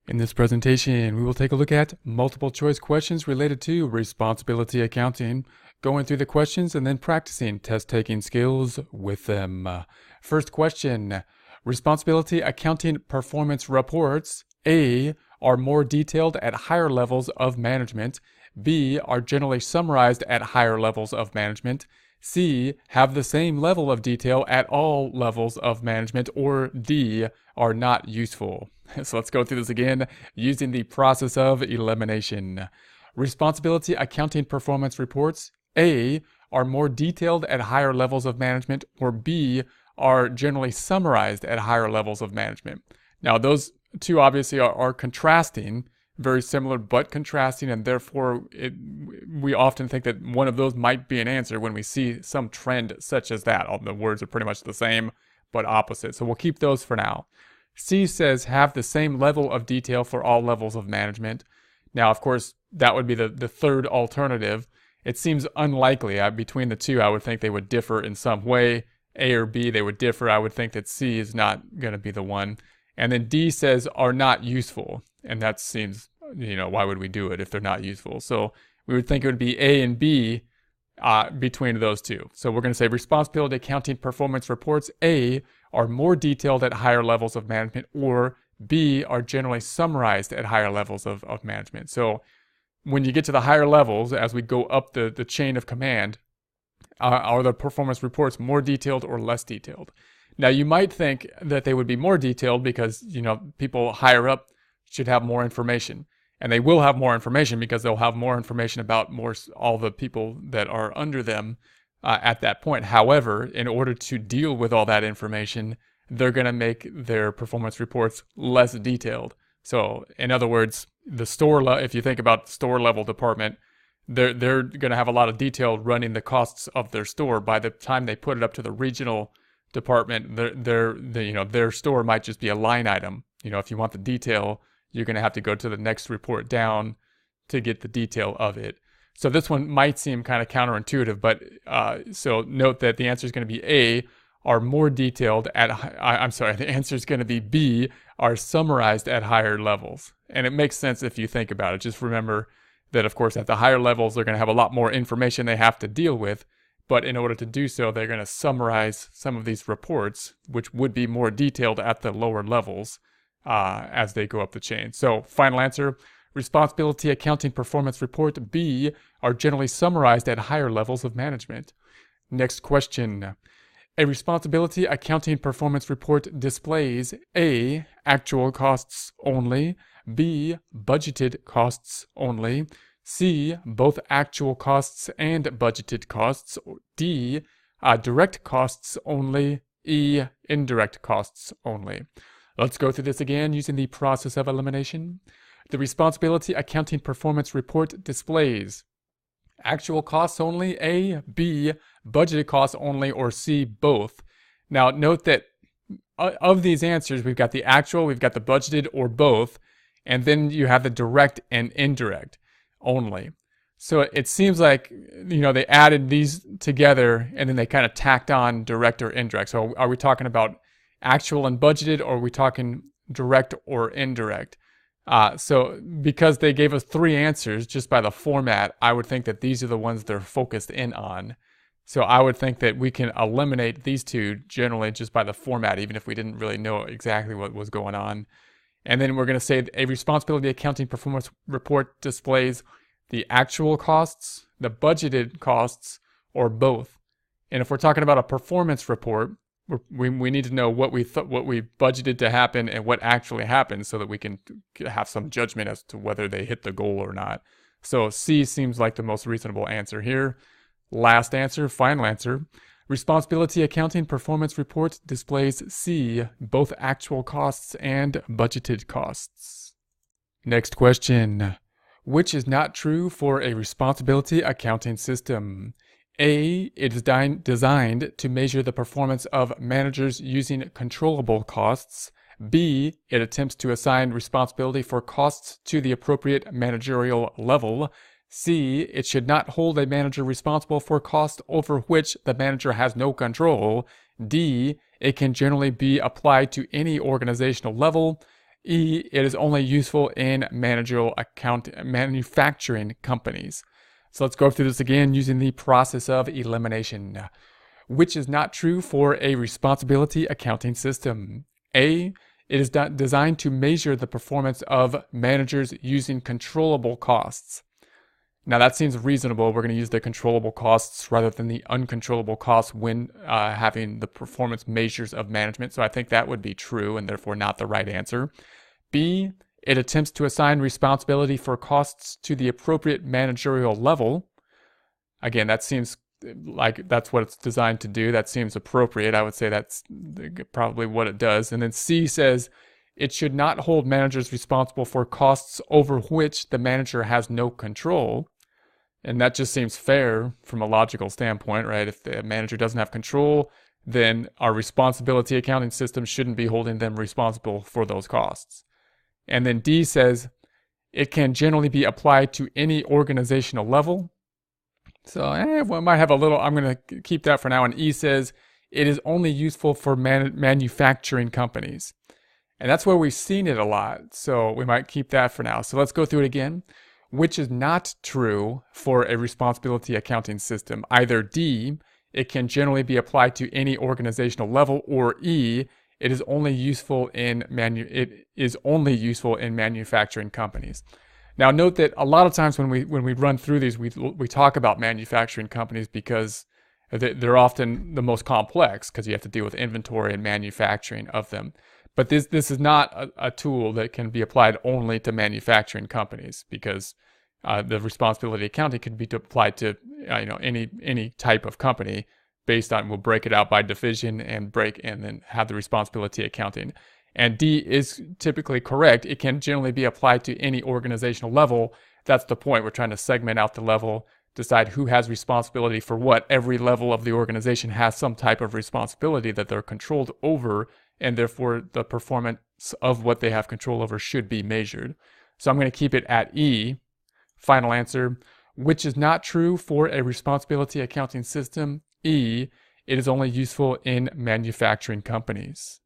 In this presentation, we will take a look at multiple choice questions related to responsibility accounting, going through the questions and then practicing test-taking skills with them. First question, responsibility accounting performance reports, A, are more detailed at higher levels of management, B, are generally summarized at higher levels of management, C, have the same level of detail at all levels of management, or D, are not useful. So let's go through this again using the process of elimination. Responsibility accounting performance reports, A, are more detailed at higher levels of management, or B, are generally summarized at higher levels of management. Now those two obviously are contrasting, very similar but contrasting, and therefore we often think that one of those might be an answer when we see some trend such as that. All the words are pretty much the same but opposite, so we'll keep those for now. C says have the same level of detail for all levels of management. Now, of course, that would be the third alternative. It seems unlikely. Between the two, I would think they would differ in some way. A or B, they would differ. I would think that C is not going to be the one. And then D says are not useful. And that seems, why would we do it if they're not useful? So we would think it would be A and B between those two. So we're going to say responsibility accounting performance reports, A, are more detailed at higher levels of management, or B, are generally summarized at higher levels of management. So when you get to the higher levels, as we go up the chain of command, are the performance reports more detailed or less detailed? Now, you might think that they would be more detailed because, people higher up should have more information. And they will have more information because they'll have more information about all the people that are under them at that point. However, in order to deal with all that information, they're going to make their performance reports less detailed. So, in other words, the if you think about the store level department, they're going to have a lot of detail running the costs of their store. By the time they put it up to the regional department, their store might just be a line item. If you want the detail, you're going to have to go to the next report down to get the detail of it. So this one might seem kind of counterintuitive, but so note that the answer is going to be A, are more detailed at, the answer is going to be B, are summarized at higher levels. And it makes sense if you think about it. Just remember that, of course, at the higher levels, they're going to have a lot more information they have to deal with. But in order to do so, they're going to summarize some of these reports, which would be more detailed at the lower levels as they go up the chain. So final answer, responsibility accounting performance report B are generally summarized at higher levels of management. Next question. A responsibility accounting performance report displays A, actual costs only, B, budgeted costs only, C, both actual costs and budgeted costs, D, direct costs only, E, indirect costs only. Let's go through this again using the process of elimination. The responsibility accounting performance report displays actual costs only, A, B, budgeted costs only, or C, both. Now note that of these answers, we've got the actual, we've got the budgeted, or both, and then you have the direct and indirect only. So it seems like, they added these together and then they kind of tacked on direct or indirect. So are we talking about actual and budgeted, or are we talking direct or indirect? So because they gave us three answers just by the format, I would think that these are the ones they're focused in on. So I would think that we can eliminate these two generally just by the format, even if we didn't really know exactly what was going on. And then we're going to say a responsibility accounting performance report displays the actual costs, the budgeted costs, or both. And if we're talking about a performance report, we need to know what we budgeted to happen and what actually happened so that we can have some judgment as to whether they hit the goal or not. So C seems like the most reasonable answer here. Last answer, final answer. Responsibility accounting performance report displays C, both actual costs and budgeted costs. Next question. Which is not true for a responsibility accounting system? A, it is designed to measure the performance of managers using controllable costs. B, it attempts to assign responsibility for costs to the appropriate managerial level. C, it should not hold a manager responsible for costs over which the manager has no control. D, it can generally be applied to any organizational level. E, it is only useful in manufacturing companies. So let's go through this again using the process of elimination. Which is not true for a responsibility accounting system? A, it is designed to measure the performance of managers using controllable costs. Now that seems reasonable. We're going to use the controllable costs rather than the uncontrollable costs when having the performance measures of management. So I think that would be true and therefore not the right answer. B, it attempts to assign responsibility for costs to the appropriate managerial level. Again, that seems like that's what it's designed to do. That seems appropriate. I would say that's probably what it does. And then C says it should not hold managers responsible for costs over which the manager has no control. And that just seems fair from a logical standpoint, right? If the manager doesn't have control, then our responsibility accounting system shouldn't be holding them responsible for those costs. And then D says it can generally be applied to any organizational level. So we might have a little, I'm going to keep that for now. And E says it is only useful for manufacturing companies. And that's where we've seen it a lot. So we might keep that for now. So let's go through it again. Which is not true for a responsibility accounting system. Either D, it can generally be applied to any organizational level, or E, it is only useful in manufacturing companies. Now note that a lot of times when we run through these, we talk about manufacturing companies because they're often the most complex because you have to deal with inventory and manufacturing of them. But this is not a tool that can be applied only to manufacturing companies, because the responsibility accounting could be applied to any type of company based on, we'll break it out by division and then have the responsibility accounting. And D is typically correct. It can generally be applied to any organizational level. That's the point. We're trying to segment out the level, decide who has responsibility for what. Every level of the organization has some type of responsibility that they're controlled over, and therefore the performance of what they have control over should be measured. So I'm going to keep it at E. Final answer, which is not true for a responsibility accounting system. E, it is only useful in manufacturing companies.